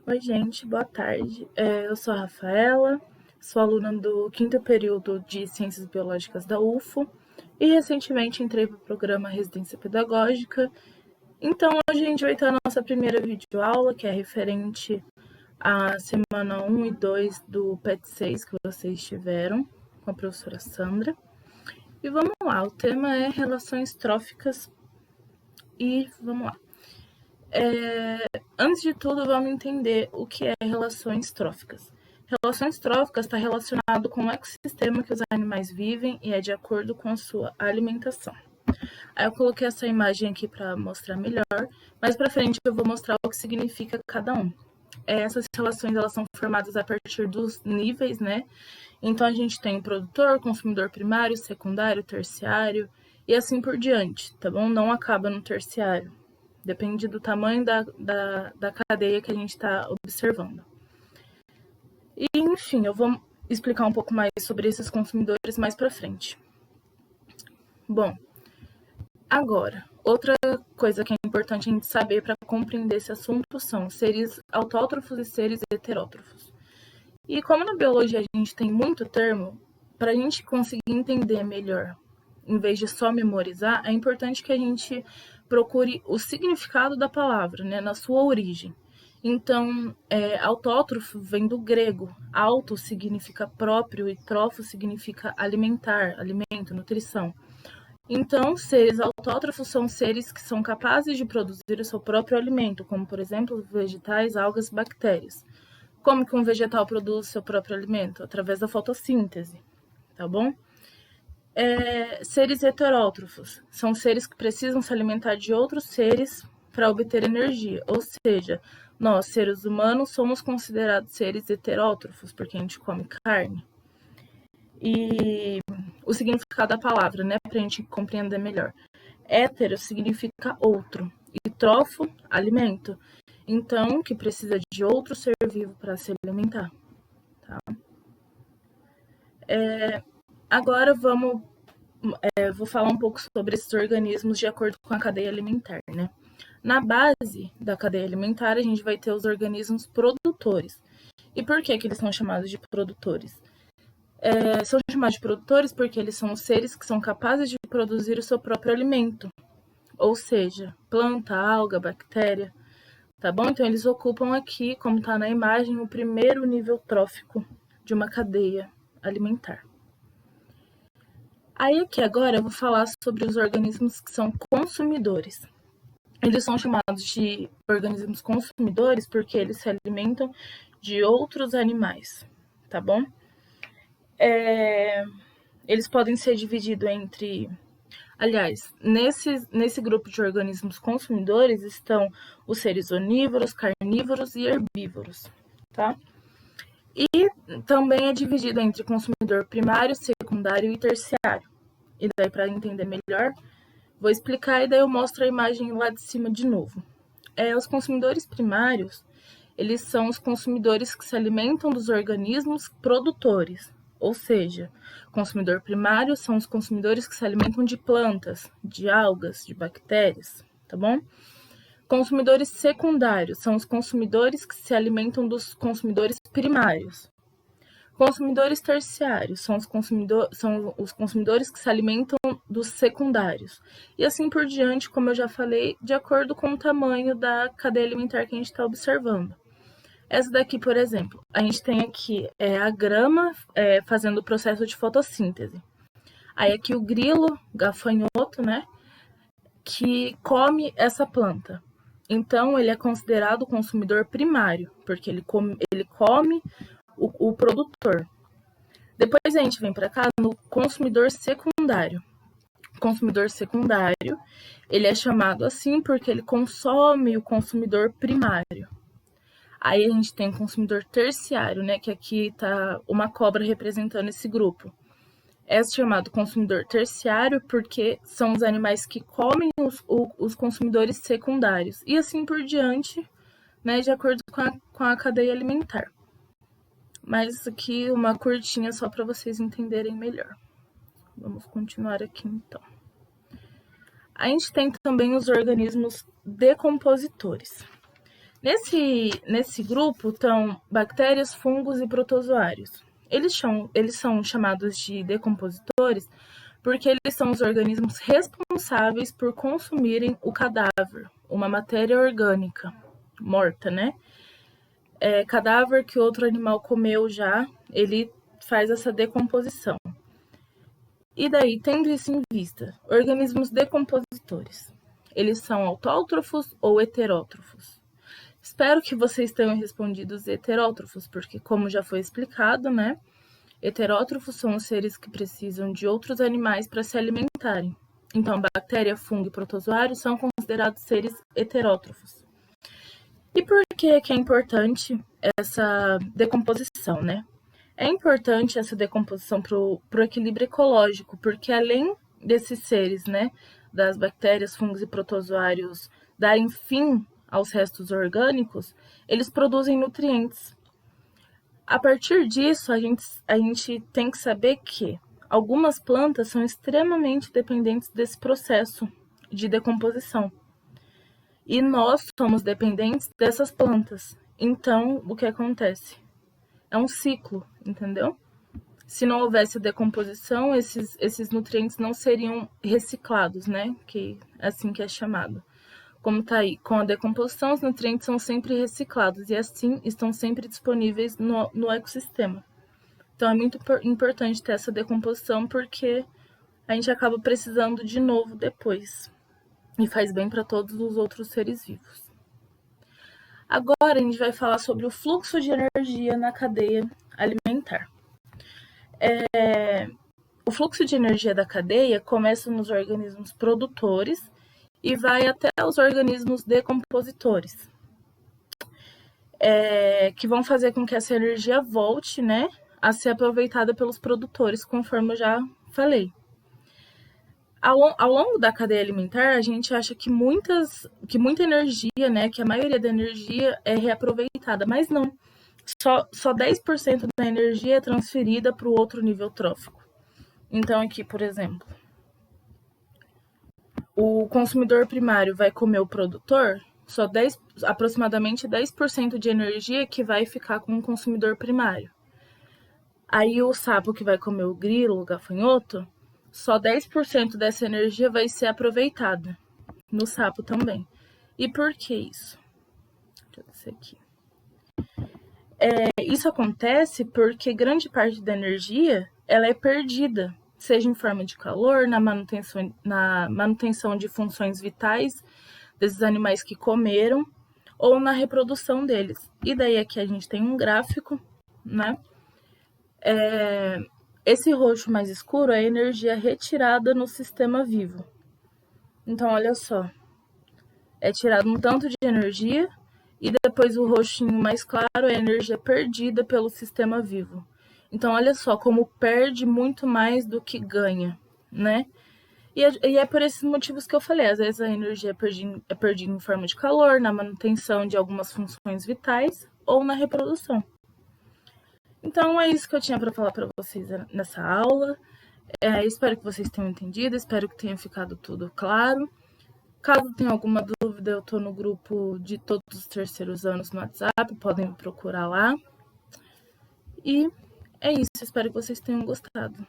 Oi, gente, boa tarde. Eu sou a Rafaela, sou aluna do quinto período de Ciências Biológicas da UFO e recentemente entrei para o programa Residência Pedagógica. Então, hoje a gente vai ter a nossa primeira videoaula, que é referente à semana 1 e 2 do PET 6 que vocês tiveram com a professora Sandra. E vamos lá, o tema é relações tróficas e vamos lá. Antes de tudo, vamos entender o que é relações tróficas. Relações tróficas está relacionado com o ecossistema que os animais vivem e é de acordo com a sua alimentação. Aí eu coloquei essa imagem aqui para mostrar melhor, mais para frente eu vou mostrar o que significa cada um. Essas relações elas são formadas a partir dos níveis, né? Então a gente tem o produtor, consumidor primário, secundário, terciário e assim por diante, tá bom? Não acaba no terciário. Depende do tamanho da cadeia que a gente está observando. E, enfim, eu vou explicar um pouco mais sobre esses consumidores mais para frente. Bom, agora, outra coisa que é importante a gente saber para compreender esse assunto são seres autótrofos e seres heterótrofos. E como na biologia a gente tem muito termo, para a gente conseguir entender melhor, em vez de só memorizar, é importante que a gente procure o significado da palavra, né, na sua origem. Então, autótrofo vem do grego. Auto significa próprio e trofo significa alimentar, alimento, nutrição. Então, seres autótrofos são seres que são capazes de produzir o seu próprio alimento, como, por exemplo, vegetais, algas, bactérias. Como que um vegetal produz seu próprio alimento? Através da fotossíntese, tá bom? Seres heterótrofos são seres que precisam se alimentar de outros seres para obter energia, ou seja, nós, seres humanos, somos considerados seres heterótrofos, porque a gente come carne. E o significado da palavra, né, para a gente compreender melhor. Hétero significa outro, e trófo, alimento. Então, que precisa de outro ser vivo para se alimentar. Tá? Agora vou falar um pouco sobre esses organismos de acordo com a cadeia alimentar, né? Na base da cadeia alimentar, a gente vai ter os organismos produtores. E por que eles são chamados de produtores? São chamados de produtores porque eles são os seres que são capazes de produzir o seu próprio alimento. Ou seja, planta, alga, bactéria, tá bom? Então, eles ocupam aqui, como está na imagem, o primeiro nível trófico de uma cadeia alimentar. Aí aqui agora eu vou falar sobre os organismos que são consumidores. Eles são chamados de organismos consumidores porque eles se alimentam de outros animais, tá bom? Eles podem ser divididos entre... Aliás, nesse grupo de organismos consumidores estão os seres onívoros, carnívoros e herbívoros, tá? E também é dividido entre consumidor primário, secundário e terciário. E daí, para entender melhor, vou explicar e daí eu mostro a imagem lá de cima de novo. Os consumidores primários, eles são os consumidores que se alimentam dos organismos produtores. Ou seja, consumidor primário são os consumidores que se alimentam de plantas, de algas, de bactérias, tá bom? Consumidores secundários são os consumidores que se alimentam dos consumidores primários. Consumidores terciários são os consumidores que se alimentam dos secundários. E assim por diante, como eu já falei, de acordo com o tamanho da cadeia alimentar que a gente está observando. Essa daqui, por exemplo, a gente tem aqui a grama fazendo o processo de fotossíntese. Aí aqui o grilo, gafanhoto, né, que come essa planta. Então, ele é considerado consumidor primário, porque ele come o produtor. Depois a gente vem para cá no consumidor secundário. Consumidor secundário, ele é chamado assim porque ele consome o consumidor primário. Aí a gente tem o consumidor terciário, né, que aqui está uma cobra representando esse grupo. É chamado consumidor terciário porque são os animais que comem os consumidores secundários. E assim por diante, né, de acordo com a cadeia alimentar. Mas aqui uma curtinha só para vocês entenderem melhor. Vamos continuar aqui então. A gente tem também os organismos decompositores. Nesse grupo estão bactérias, fungos e protozoários. Eles são chamados de decompositores porque eles são os organismos responsáveis por consumirem o cadáver, uma matéria orgânica morta, né? Cadáver que outro animal comeu já, ele faz essa decomposição. E daí, tendo isso em vista, organismos decompositores, eles são autótrofos ou heterótrofos? Espero que vocês tenham respondido os heterótrofos, porque como já foi explicado, né? Heterótrofos são os seres que precisam de outros animais para se alimentarem. Então, bactéria, fungo e protozoário são considerados seres heterótrofos. E por que é importante essa decomposição, né? É importante essa decomposição para o equilíbrio ecológico, porque além desses seres, né, das bactérias, fungos e protozoários darem fim aos restos orgânicos, eles produzem nutrientes. A partir disso, a gente tem que saber que algumas plantas são extremamente dependentes desse processo de decomposição. E nós somos dependentes dessas plantas. Então, o que acontece? É um ciclo, entendeu? Se não houvesse decomposição, esses nutrientes não seriam reciclados, né? Que é assim que é chamado. Como está aí, com a decomposição, os nutrientes são sempre reciclados e assim estão sempre disponíveis no ecossistema. Então é muito importante ter essa decomposição porque a gente acaba precisando de novo depois e faz bem para todos os outros seres vivos. Agora a gente vai falar sobre o fluxo de energia na cadeia alimentar. O fluxo de energia da cadeia começa nos organismos produtores e vai até os organismos decompositores, que vão fazer com que essa energia volte, né, a ser aproveitada pelos produtores, conforme eu já falei. Ao longo da cadeia alimentar, a gente acha que muita energia, né, que a maioria da energia é reaproveitada, mas não. Só 10% da energia é transferida para o outro nível trófico. Então, aqui, por exemplo, o consumidor primário vai comer o produtor, aproximadamente 10% de energia que vai ficar com o consumidor primário. Aí o sapo que vai comer o grilo, o gafanhoto, só 10% dessa energia vai ser aproveitada no sapo também. E por que isso? Deixa eu descer aqui. Isso acontece porque grande parte da energia ela é perdida, seja em forma de calor, na manutenção de funções vitais desses animais que comeram, ou na reprodução deles. E daí aqui a gente tem um gráfico, né? Esse roxo mais escuro é a energia retirada no sistema vivo. Então, olha só. É tirado um tanto de energia e depois o roxinho mais claro é a energia perdida pelo sistema vivo. Então, olha só como perde muito mais do que ganha, né? E é por esses motivos que eu falei. Às vezes a energia é perdida em forma de calor, na manutenção de algumas funções vitais ou na reprodução. Então, é isso que eu tinha para falar para vocês nessa aula. Espero que vocês tenham entendido, espero que tenha ficado tudo claro. Caso tenha alguma dúvida, eu estou no grupo de todos os terceiros anos no WhatsApp, podem me procurar lá. E é isso, espero que vocês tenham gostado.